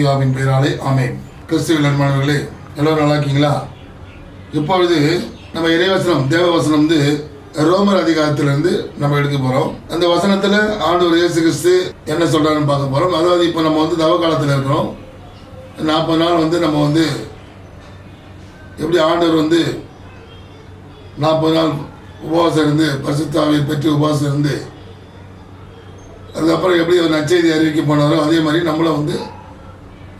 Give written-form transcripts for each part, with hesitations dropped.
தூயாவின் பெயராலே ஆமென். கிறிஸ்துவின் அன்பானவர்களே, எல்லோரும் நல்லா இருக்கீங்களா? இப்பொழுது நம்ம இறைவசனம் தேவவசனம் வந்து ரோமர் அதிகாரத்திலிருந்து நம்ம எடுக்க போறோம். அந்த வசனத்துல ஆண்டவர் இயேசு கிறிஸ்து என்ன சொல்றாருன்னு பார்க்க போறோம். அதாவது இப்போ நம்ம வந்து தவ காலத்தில் இருக்கிறோம். 40 நாள் வந்து நம்ம வந்து எப்படி ஆண்டவர் வந்து 40 நாள் உபவாசம் இருந்து பரிசுத்த ஆவியை பெற்று உபவாசம் இருந்து அதுக்கப்புறம் எப்படி ஒரு நற்செய்தி அறிவிக்க போனாரோ அதே மாதிரி நம்மளும் வந்து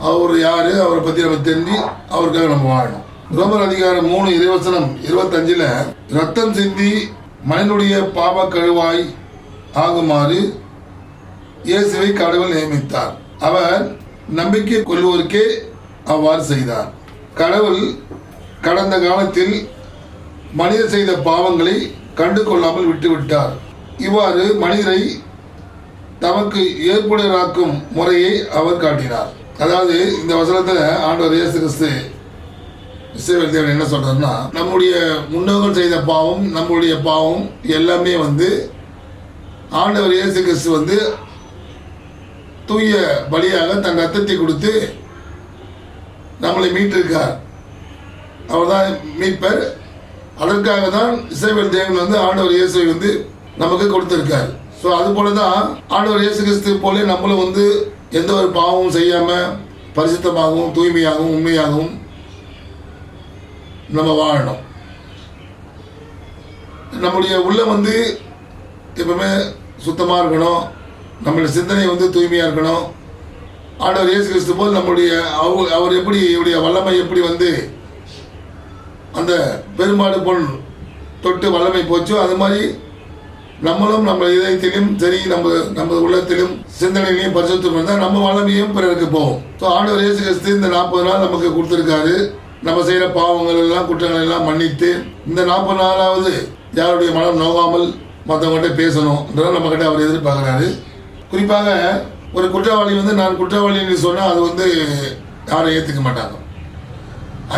அவர் யாரு, அவரை பற்றி நம்ம தெரிஞ்சு அவருக்காக நம்ம வாழணும். ரோமர் அதிகாரம் 3 இறைவசனம் 25 ரத்தம் சிந்தி மனிதனுடைய பாவ கழுவாய் ஆகுமாறு இயேசுவை கடவுள் நியமித்தார். அவர் நம்பிக்கை கொள்வோருக்கே அவ்வாறு செய்தார். கடவுள் கடந்த காலத்தில் மனிதர் செய்த பாவங்களை கண்டு கொள்ளாமல் விட்டுவிட்டார். இவ்வாறு மனிதரை தமக்கு ஏற்புடையராக்கும் முறையை அவர் காட்டினார். அதாவது இந்த வசனத்தில் ஆண்டவர் இயேசு கிறிஸ்து இஸ்ரவேல் தேவன் என்ன சொல்றாருன்னா, நம்முடைய முன்னோர்கள் செய்த பாவம், நம்முடைய பாவம் எல்லாமே வந்து ஆண்டவர் இயேசு கிறிஸ்து வந்து தூய பலியாக தன் ரத்தத்தை கொடுத்து நம்மளை மீட்டிருக்கார். அவர் தான் மீட்பர். அதற்காக தான் இஸ்ரவேல் தேவன் வந்து ஆண்டவர் இயேசுவை வந்து நமக்கு கொடுத்திருக்கார். ஸோ அது போல தான் ஆண்டவர் இயேசு கிறிஸ்து போல நம்மளும் வந்து எந்த ஒரு பாவமும் செய்யாமல் பரிசுத்தமாகவும் தூய்மையாகவும் உண்மையாகவும் நம்ம வாழணும். நம்முடைய உள்ளம் வந்து எப்பவுமே சுத்தமாக இருக்கணும். நம்மளுடைய சிந்தனை வந்து தூய்மையாக இருக்கணும். ஆண்டவர் இயேசு கிறிஸ்து போல் நம்முடைய அவர் எப்படி இவருடைய வல்லமை எப்படி வந்து அந்த பெரும்பாடு போல் தொட்டு வல்லமை போச்சோ அது மாதிரி நம்மளும் நம்ம இதயத்திலும் சரி நம்ம உள்ளத்திலும் சிந்தனையிலையும் பரிசுத்தம் இருந்தால் நம்ம வல்லமையும் பிறருக்கு போகும். ஸோ ஆண்டவர் இயேசு கிறிஸ்து இந்த 40 நாள் நமக்கு கொடுத்துருக்காரு. நம்ம செய்கிற பாவங்கள் எல்லாம் குற்றங்கள் எல்லாம் மன்னித்து இந்த 40 நாளாவது யாருடைய மனம் நோகாமல் மற்றவங்கள்ட்ட பேசணும் இதெல்லாம் நம்மகிட்ட அவர் எதிர்பார்க்குறாரு. குறிப்பாக ஒரு குற்றவாளி வந்து நான் குற்றவாளின்னு சொன்னால் அது வந்து யாரும் ஏற்றுக்க மாட்டாங்க.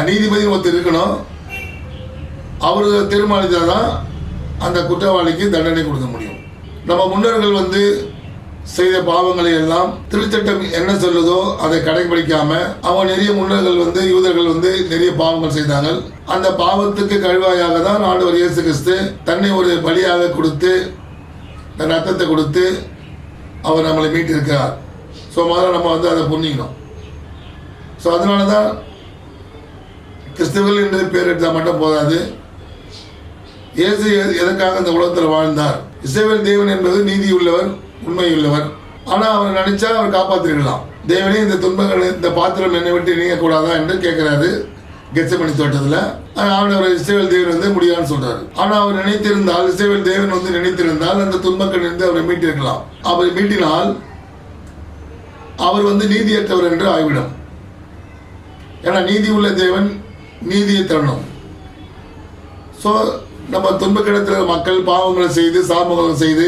நீதிபதி ஒருத்தர் இருக்கணும். அவர் தீர்மானித்தால் தான் அந்த குற்றவாளிக்கு தண்டனை கொடுக்க முடியும். நம்ம முன்னோர்கள் வந்து செய்த பாவங்களை எல்லாம் திருச்சட்டம் என்ன சொல்லுதோ அதை கடைபிடிக்காம அவங்க நிறைய முன்னோர்கள் வந்து யூதர்கள் வந்து நிறைய பாவங்கள் செய்தாங்க. அந்த பாவத்துக்கு கழுவாயாக தான் ஆண்டவர் இயேசு கிறிஸ்து தன்னை ஒரு பலியாக கொடுத்து தன் ரத்தத்தை கொடுத்து அவர் நம்மளை மீட்டிருக்கிறார். ஸோ முதல்ல நம்ம வந்து அதை புரிஞ்சிக்கணும். ஸோ அதனால தான் கிறிஸ்தவர்கள் என்று பேர் எடுத்தால் மட்டும் போதாது. இயேசு எதற்காக இந்த உலகத்தில் வாழ்ந்தார்? இஸ்ரவேல் தேவன் என்பது நீதியுள்ளவர், உண்மையுள்ளவர். ஆனால் அவர் நினைச்சா அவர் காப்பாற்றிருக்கலாம். தேவனே இந்த துன்பங்கள் இந்த பாத்திரம் என்னை விட்டு நீங்கக்கூடாதா என்று கேட்கிறாரு கெத்செமனி தோட்டத்தில். ஆண்டவர் இஸ்ரவேல் தேவன் வந்து முடியாதுன்னு சொல்றாரு. ஆனால் அவர் நினைத்திருந்தால், இஸ்ரவேல் தேவன் வந்து நினைத்திருந்தால் அந்த துன்பங்கள் இருந்து அவரை மீட்டிருக்கலாம். அவரை மீட்டினால் அவர் வந்து நீதியற்றவர் என்று ஆகிவிடும். ஏன்னா நீதி உள்ள தேவன் நீதியை தரணும். ஸோ நம்ம துன்பக்கிடத்தில் மக்கள் பாவங்களை செய்து சாபங்களை செய்து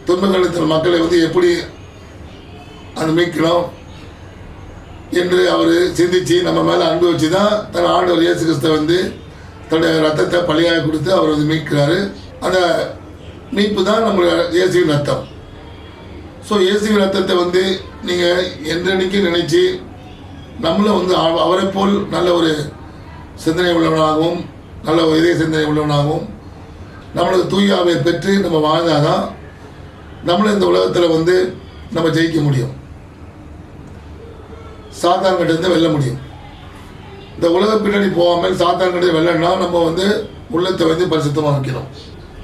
துன்பக்கிடத்தில் மக்களை வந்து எப்படி அது மீட்கணும் என்று அவர் சிந்திச்சு நம்ம மேலே அன்பு வச்சு தான் தன் ஆண்டவர் இயேசு கிறிஸ்துவை வந்து தன்னுடைய ரத்தத்தை பலியாக கொடுத்து அவர் வந்து மீட்கிறாரு. அந்த மீட்பு தான் நம்மளுடைய இயேசுவின் ரத்தம். ஸோ இயேசுவின் ரத்தத்தை வந்து நீங்கள் என்றைக்கு நினைச்சு நம்மளும் வந்து அவரை போல் நல்ல ஒரு சிந்தனை உள்ளவனாகவும் நல்ல ஒரு இதய சிந்தனை உள்ளவனாகவும் நம்மளுக்கு தூயாவை பெற்று நம்ம வாழ்ந்தாதான் நம்மளும் இந்த உலகத்தில் வந்து நம்ம ஜெயிக்க முடியும். சாத்தான்கிட்ட இருந்து வெல்ல முடியும். இந்த உலக பின்னாடி போகாமல் சாத்தான்கிட்ட வெல்லன்னா நம்ம வந்து உள்ளத்தை வந்து பரிசுத்தமாக வைக்கணும்.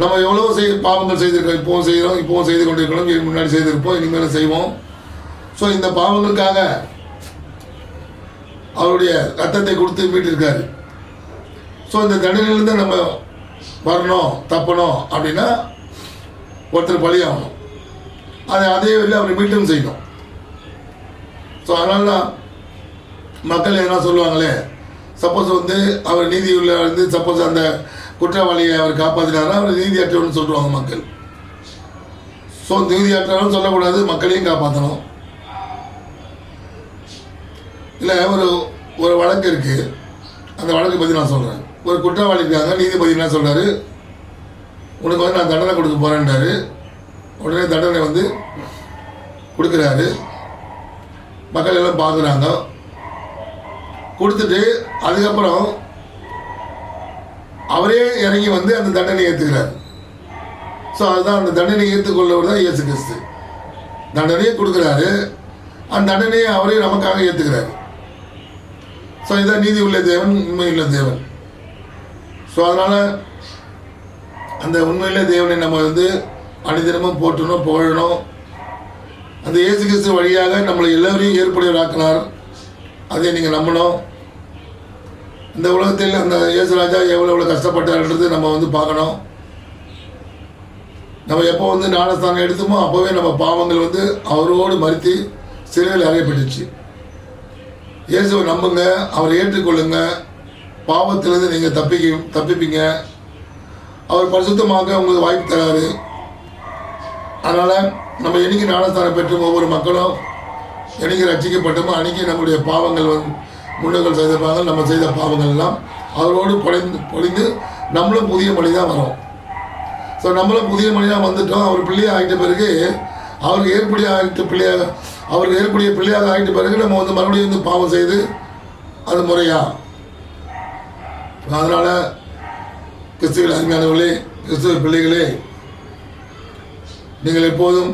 நம்ம எவ்வளோ பாவங்கள் செய்திருக்கோம், இப்போவும் செய்கிறோம், இப்போவும் செய்து கொண்டிருக்கணும், இதுக்கு முன்னாடி செய்திருப்போம், இனிமேல் செய்வோம். ஸோ இந்த பாவங்களுக்காக அவருடைய ரத்தத்தை கொடுத்து மீட்டிருக்காரு. ஸோ இந்த தண்டனையிலேருந்து நம்ம வரணும் தப்பணும் அப்படின்னா ஒருத்தர் பலியாகணும். அதே வழியில் அவரை மீட்டும் செய்யணும். ஸோ அதனால தான் மக்கள் என்ன சொல்லுவாங்களே, சப்போஸ் வந்து அவர் நீதி உள்ள வந்து சப்போஸ் அந்த குற்றவாளியை அவர் காப்பாற்றினாரா அவர் நீதியற்றவர்னு சொல்லுவாங்க மக்கள். ஸோ நீதியற்றவர்னு சொல்லக்கூடாது, மக்களையும் காப்பாற்றணும். இல்லை ஒரு வழக்கு இருக்குது, அந்த வழக்கை பற்றி நான் சொல்கிறேன். ஒரு குற்றவாளி இருக்காங்க, நீதிபதி என்ன சொல்கிறாரு, உனக்கு வந்து நான் தண்டனை கொடுக்க போகிறேன்றாரு. உடனே தண்டனை வந்து கொடுக்குறாரு. மக்கள் எல்லாம் பார்க்குறாங்க. கொடுத்துட்டு அதுக்கப்புறம் அவரே இறங்கி வந்து அந்த தண்டனை ஏற்றுக்கிறார். ஸோ அதுதான் அந்த தண்டனை ஏற்றுக்கொள்ளவர் தான் இயேசு கிறிஸ்து. தண்டனையே கொடுக்குறாரு, அந்த தண்டனையை அவரே நமக்காக ஏற்றுக்கிறார். ஸோ இதான் நீதி உள்ள தேவன், உண்மையுள்ள தேவன். ஸோ அதனால் அந்த உண்மையுள்ள தேவனை நம்ம வந்து அனைத்தினமும் போற்றணும், புகழணும். அந்த இயேசு கிறிஸ்து வழியாக நம்மளை எல்லோரையும் ஏற்புடையவராக்கினார். அதை நீங்கள் நம்பணும். இந்த உலகத்தில் அந்த இயேசுராஜா எவ்வளோ கஷ்டப்பட்டார்ன்றது நம்ம வந்து பார்க்கணும். நம்ம எப்போ வந்து ஞானஸ்தானம் எடுத்தோமோ அப்போவே நம்ம பாவங்கள் வந்து அவரோடு மறித்து சிலுவையில் அறையப்பட்டுச்சு. இயேசுவை நம்புங்க, அவரை ஏற்றுக்கொள்ளுங்க, பாவத்திலிருந்து நீங்கள் தப்பிப்பீங்க. அவர் பரிசுத்தமாக உங்களுக்கு வாய்ப்பு தராரு. அதனால் நம்ம என்னைக்கு ஞானஸ்தானம் பெற்றும் ஒவ்வொரு மக்களும் என்னைக்கு ரட்சிக்கப்பட்டோமோ அன்றைக்கி நம்முடைய பாவங்கள் முன்னோர்கள் செய்த பாவங்கள், நம்ம செய்த பாவங்கள் எல்லாம் அவரோடு பொழிந்து நம்மளும் புதிய மொழி தான் வரும். ஸோ நம்மளும் புதிய மொழியாக வந்துட்டோம். அவர் பிள்ளையாக ஆகிட்ட பிறகு அவருக்கு ஏற்புடைய பிள்ளையாக ஆகிட்ட பிறகு நம்ம வந்து மறுபடியும் வந்து பாவம் செய்து அது முறையா. அதனால் கிறிஸ்துவில் அருமையானவர்களே, கிறிஸ்துவ பிள்ளைகளே, நீங்கள் எப்போதும்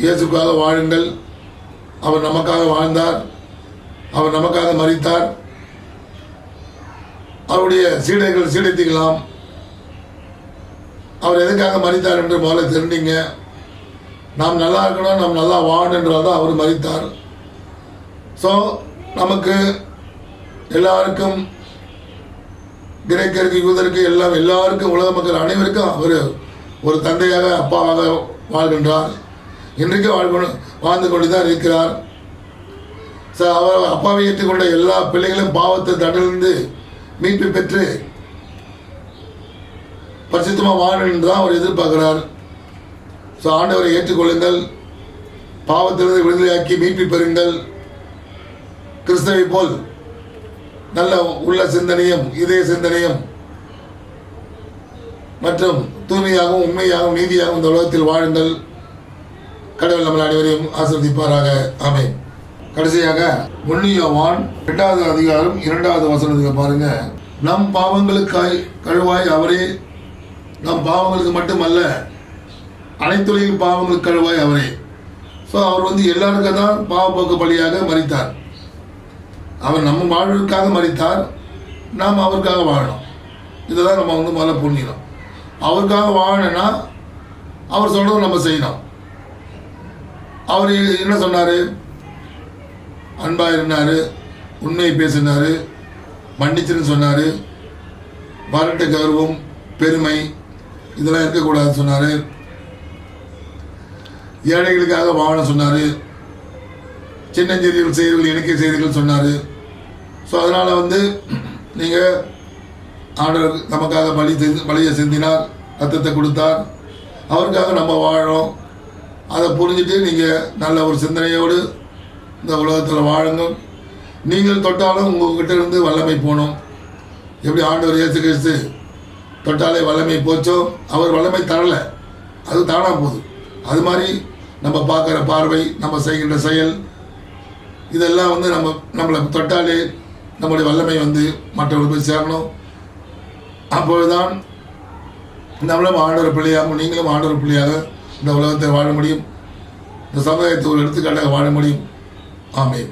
இயேசுக்காக வாழுங்கள். அவர் நமக்காக வாழ்ந்தார், அவர் நமக்காக மரித்தார். அவருடைய சீடத்திக்கலாம் அவர் எதுக்காக மரித்தார் என்று முதல்ல தெரிஞ்சிங்க. நாம் நல்லா இருக்கணும், நாம் நல்லா வாழணும் என்றால் தான் அவர் மரித்தார். ஸோ நமக்கு எல்லாருக்கும், கிரேக்கருக்கு, யூதருக்கு, எல்லாருக்கும், உலக மக்கள் அனைவருக்கும் அவர் ஒரு தந்தையாக, அப்பாவாக வாழ்கின்றார். இன்றைக்கு வாழ்ந்து கொண்டு தான் இருக்கிறார். ஸோ அவர் அப்பாவை ஏற்றுக்கொண்ட எல்லா பிள்ளைகளும் பாவத்தை தண்டிலிருந்து மீட்பு பெற்று பரிசுத்தமாக வாழணும் தான் அவர் எதிர்பார்க்கிறார். ஸோ ஆண்டவரை ஏற்றுக்கொள்ளுங்கள், பாவத்திலிருந்து விடுதலையாக்கி மீட்பு பெறுங்கள். கிறிஸ்தவை போல் நல்ல உள்ள சிந்தனையும் இதய சிந்தனையும் மற்றும் தூய்மையாகவும் உண்மையாகவும் நீதியாகவும் இந்த உலகத்தில் வாழுங்கள். கடவுள் நம்மள் அனைவரையும் ஆசீர்வதிப்பாராக. ஆமென். கடைசியாக 1 யோவான் 2வது அதிகாரம் 2வது வசனத்துக்கு பாருங்க. நம் பாவங்களுக்காய் கழுவாய் அவரே, நம் பாவங்களுக்கு மட்டுமல்ல அனைத்துலகின் பாவங்களுக்கு கழுவாய் அவரே. ஸோ அவர் வந்து எல்லாருக்கும் தான் பாவப்போக்கு பலியாக மரித்தார். அவர் நம்ம வாழ்வுக்காக மரித்தார், நாம் அவருக்காக வாழணும். இதை தான் நம்ம வந்து முதல்ல புரிஞ்சிக்கணும். அவருக்காக வாழணும்னா அவர் சொல்றதை நம்ம செய்யணும். அவர் என்ன சொன்னார்? அன்பாக இருந்தார், உண்மையை பேசினார், மன்னிச்சுன்னு சொன்னார், வரட்டு கர்வம், பெருமை இதெல்லாம் இருக்கக்கூடாதுன்னு சொன்னார், ஏழைகளுக்காக வாழ சொன்னார், சின்னஞ்செறிகள் செய்திகள் எண்ணிக்கை செய்திகள் சொன்னார். ஸோ அதனால் வந்து நீங்கள் ஆண்டவர் நமக்காக பலியை சிந்தினார், ரத்தத்தை கொடுத்தார், அவருக்காக நம்ம வாழணும். அதை புரிஞ்சுட்டு நீங்கள் நல்ல ஒரு சிந்தனையோடு இந்த உலகத்தில் வாழுங்க. நீங்கள் தொட்டாலும் உங்கள்கிட்ட இருந்து வல்லமை போகணும். எப்படி ஆண்டவர் இயேசு கிறிஸ்து தொட்டாலே வல்லமை போச்சோ, அவர் வல்லமை தரலை, அது தானாக போகுது. அது மாதிரி நம்ம பார்க்குற பார்வை, நம்ம செய்கின்ற செயல், இதெல்லாம் வந்து நம்மளை தொட்டாலே நம்முடைய வல்லமை வந்து மற்றவர்கள் போய் சேரணும். அப்பொழுதுதான் நம்மளும் ஆண்டவர் பிள்ளையாகவும் நீங்களும் ஆண்டவர் பிள்ளையாக இந்த உலகத்தை வாழ முடியும். இந்த சமுதாயத்தை ஒரு எடுத்துக்காட்டாக வாழ முடியும். ஆமென்.